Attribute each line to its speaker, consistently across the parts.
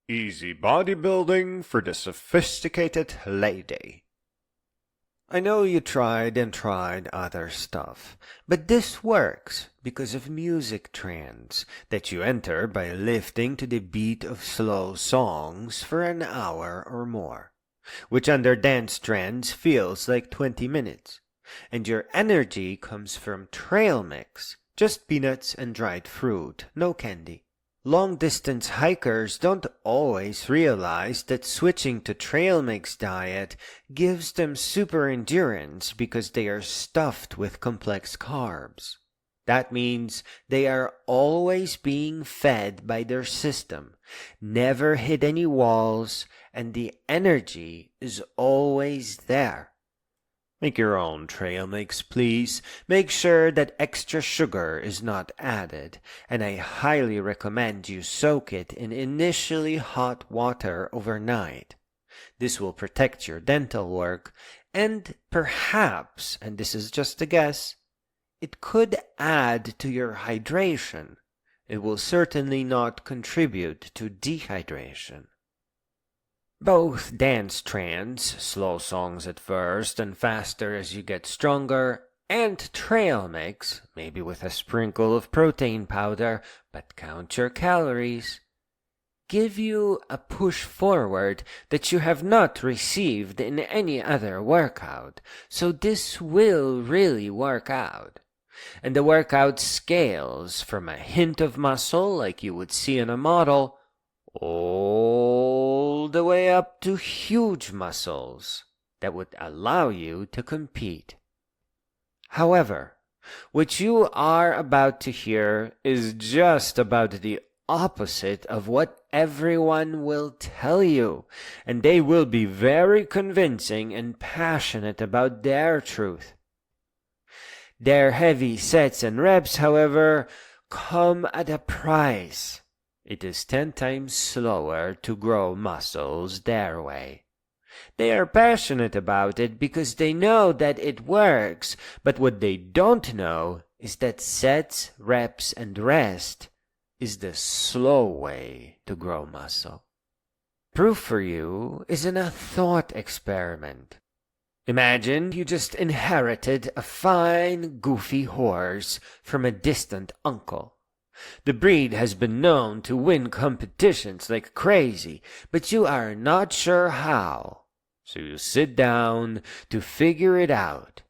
Speaker 1: Easy bodybuilding for the sophisticated lady. I know you tried and tried other stuff, but this works because of music trance that you enter by lifting to the beat of slow songs for an hour or more, which under dance trance feels like 20 minutes, and your energy comes from trail mix, just peanuts and dried fruit, no candy. Long-distance hikers don't always realize that switching to trail mix diet gives them super endurance because they are stuffed with complex carbs. That means they are always being fed by their system, never hit any walls, and the energy is always there. Make your own trail mix, please. Make sure that extra sugar is not added, and I highly recommend you soak it in initially hot water overnight. This will protect your dental work, and perhaps, and this is just a guess, it could add to your hydration. It will certainly not contribute to dehydration. Both dance trance, slow songs at first and faster as you get stronger, and trail mix, maybe with a sprinkle of protein powder, but count your calories, give you a push forward that you have not received in any other workout, so this will really work out. And the workout scales from a hint of muscle like you would see in a model, all the way up to huge muscles that would allow you to compete. However, what you are about to hear is just about the opposite of what everyone will tell you, and they will be very convincing and passionate about their truth. Their heavy sets and reps, however, come at a price. It is 10 times slower to grow muscles their way. They are passionate about it because they know that it works, but what they don't know is that sets, reps, and rest is the slow way to grow muscle. Proof for you is in a thought experiment. Imagine you just inherited a fine, goofy horse from a distant uncle. The breed has been known to win competitions like crazy, but you are not sure how. So you sit down to figure it out.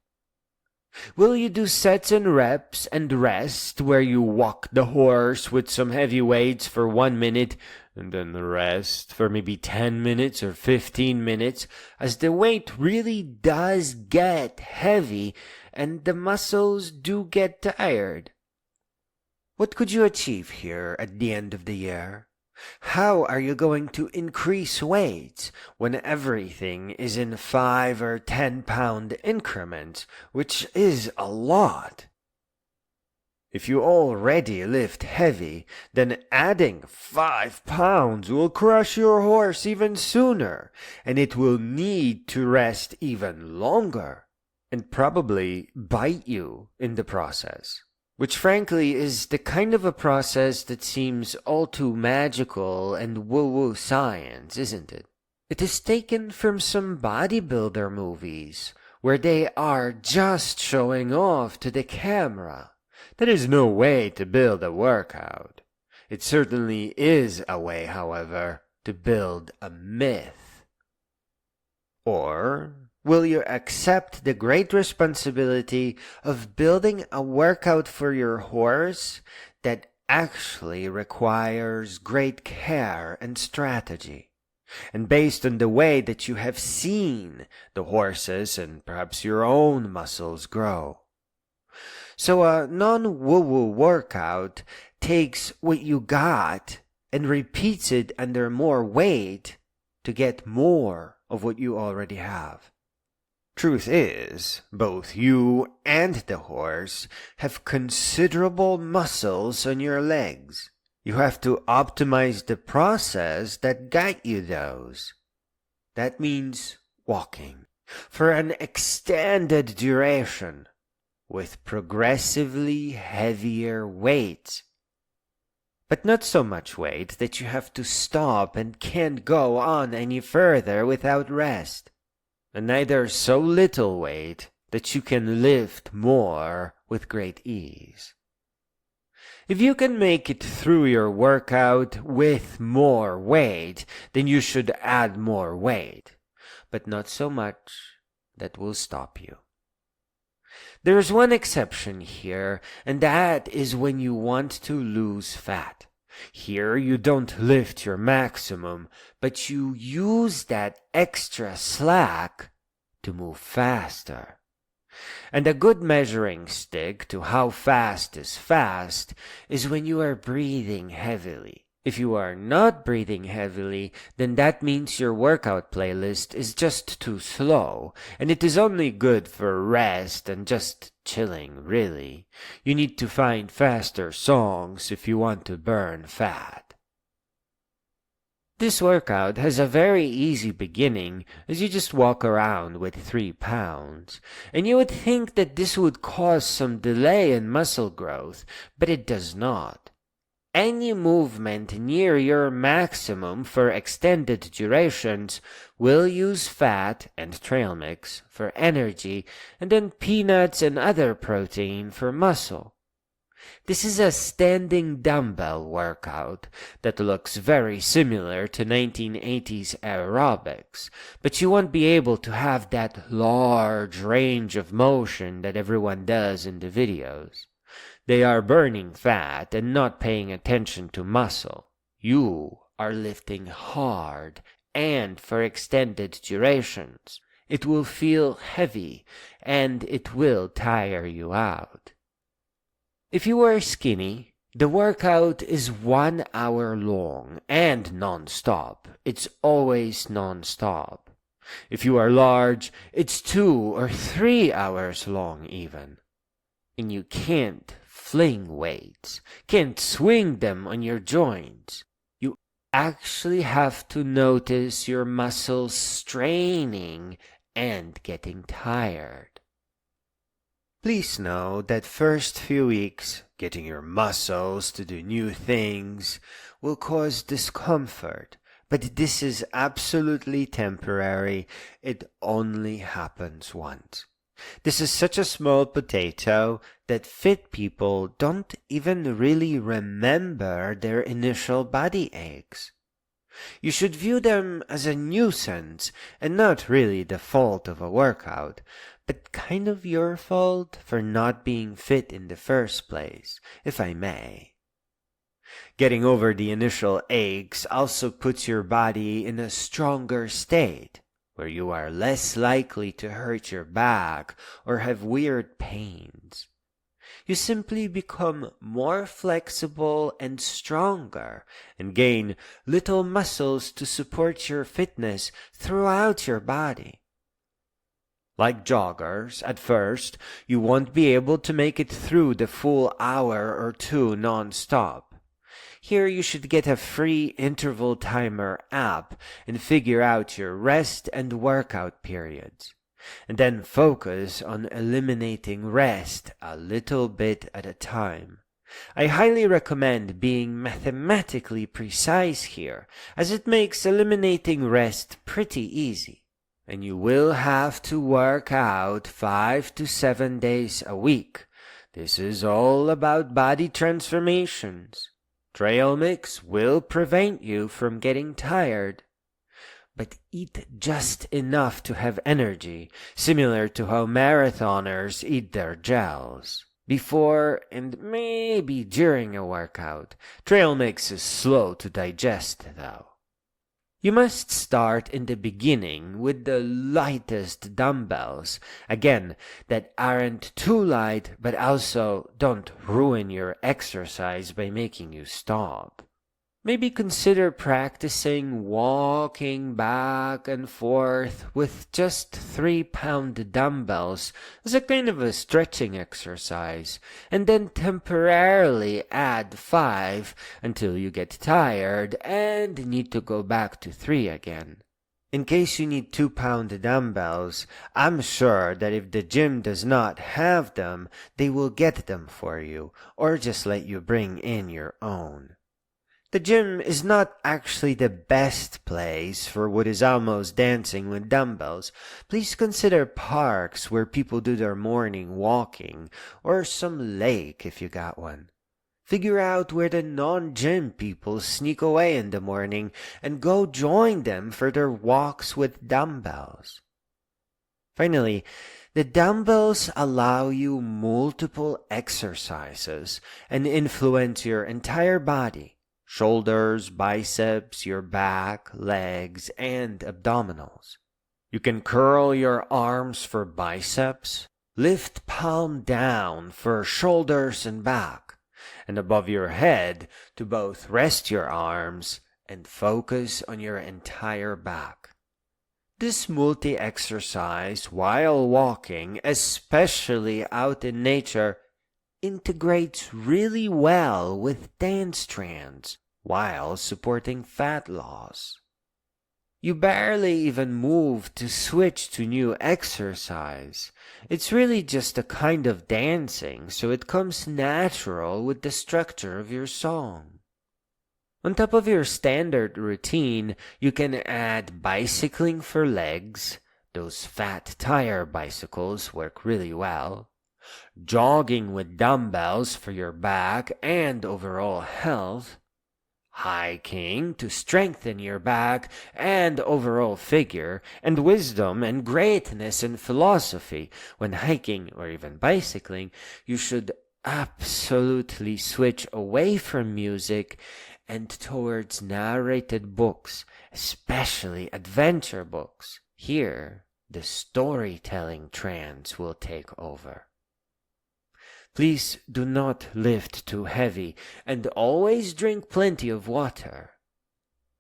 Speaker 1: Will you do sets and reps and rest where you walk the horse with some heavy weights for 1 minute and then rest for maybe 10 minutes or 15 minutes as the weight really does get heavy and the muscles do get tired? What could you achieve here at the end of the year? How are you going to increase weight when everything is in 5 or 10 pound increments, which is a lot? If you already lift heavy, then adding 5 pounds will crush your horse even sooner, and it will need to rest even longer, and probably bite you in the process. Which frankly is the kind of a process that seems all too magical and woo-woo science, isn't it? It is taken from some bodybuilder movies, where they are just showing off to the camera. That is no way to build a workout. It certainly is a way, however, to build a myth. Or will you accept the great responsibility of building a workout for your horse that actually requires great care and strategy, and based on the way that you have seen the horses and perhaps your own muscles grow? So a non-woo-woo workout takes what you got and repeats it under more weight to get more of what you already have. Truth is, both you and the horse have considerable muscles on your legs. You have to optimize the process that got you those. That means walking for an extended duration with progressively heavier weights. but not so much weight that you have to stop and can't go on any further without rest, and neither so little weight that you can lift more with great ease. If you can make it through your workout with more weight, then you should add more weight, but not so much that will stop you. There is one exception here, and that is when you want to lose fat. Here you don't lift your maximum, but you use that extra slack to move faster. And a good measuring stick to how fast is when you are breathing heavily. If you are not breathing heavily, then that means your workout playlist is just too slow, and it is only good for rest and just chilling, really. You need to find faster songs if you want to burn fat. This workout has a very easy beginning, as you just walk around with 3 pounds, and you would think that this would cause some delay in muscle growth, but it does not. Any movement near your maximum for extended durations will use fat and trail mix for energy, and then peanuts and other protein for muscle. This is a standing dumbbell workout that looks very similar to 1980s aerobics, but you won't be able to have that large range of motion that everyone does in the videos. They are burning fat and not paying attention to muscle. You are lifting hard and for extended durations. It will feel heavy and it will tire you out. If you are skinny, the workout is 1 hour long and non-stop. It's always non-stop. If you are large, it's 2 or 3 hours long even. And you can't fling weights, can't swing them on your joints. You actually have to notice your muscles straining and getting tired. Please know that first few weeks, getting your muscles to do new things will cause discomfort, but this is absolutely temporary. It only happens once. This is such a small potato that fit people don't even really remember their initial body aches. You should view them as a nuisance and not really the fault of a workout, but kind of your fault for not being fit in the first place, if I may. Getting over the initial aches also puts your body in a stronger state, where you are less likely to hurt your back or have weird pains. You simply become more flexible and stronger and gain little muscles to support your fitness throughout your body. Like joggers, at first, you won't be able to make it through the full hour or 2 non-stop. Here you should get a free interval timer app and figure out your rest and workout periods, and then focus on eliminating rest a little bit at a time. I highly recommend being mathematically precise here, as it makes eliminating rest pretty easy. And you will have to work out 5 to 7 days a week. This is all about body transformations. Trail mix will prevent you from getting tired. But eat just enough to have energy, similar to how marathoners eat their gels. Before and maybe during a workout, trail mix is slow to digest though. You must start in the beginning with the lightest dumbbells, again, that aren't too light but also don't ruin your exercise by making you stop. Maybe consider practicing walking back and forth with just 3-pound dumbbells as a kind of a stretching exercise, and then temporarily add 5 until you get tired and need to go back to 3 again. In case you need 2-pound dumbbells, I'm sure that if the gym does not have them, they will get them for you, or just let you bring in your own. The gym is not actually the best place for what is almost dancing with dumbbells. Please consider parks where people do their morning walking, or some lake if you got one. Figure out where the non-gym people sneak away in the morning and go join them for their walks with dumbbells. Finally, the dumbbells allow you multiple exercises and influence your entire body: shoulders, biceps, your back, legs, and abdominals. You can curl your arms for biceps, lift palm down for shoulders and back, and above your head to both rest your arms and focus on your entire back. This multi-exercise while walking, especially out in nature, integrates really well with dance trance while supporting fat loss. You barely even move to switch to new exercise. It's really just a kind of dancing, so it comes natural with the structure of your song. On top of your standard routine, you can add bicycling for legs. Those fat tire bicycles work really well. Jogging with dumbbells for your back and overall health. Hiking to strengthen your back and overall figure, and wisdom and greatness in philosophy. When hiking or even bicycling, you should absolutely switch away from music and towards narrated books, especially adventure books. Here, the storytelling trance will take over. Please do not lift too heavy and always drink plenty of water.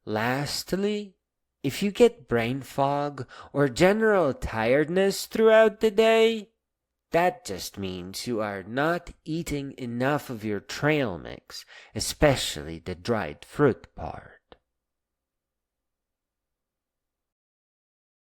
Speaker 1: Lastly, if you get brain fog or general tiredness throughout the day, that just means you are not eating enough of your trail mix, especially the dried fruit part.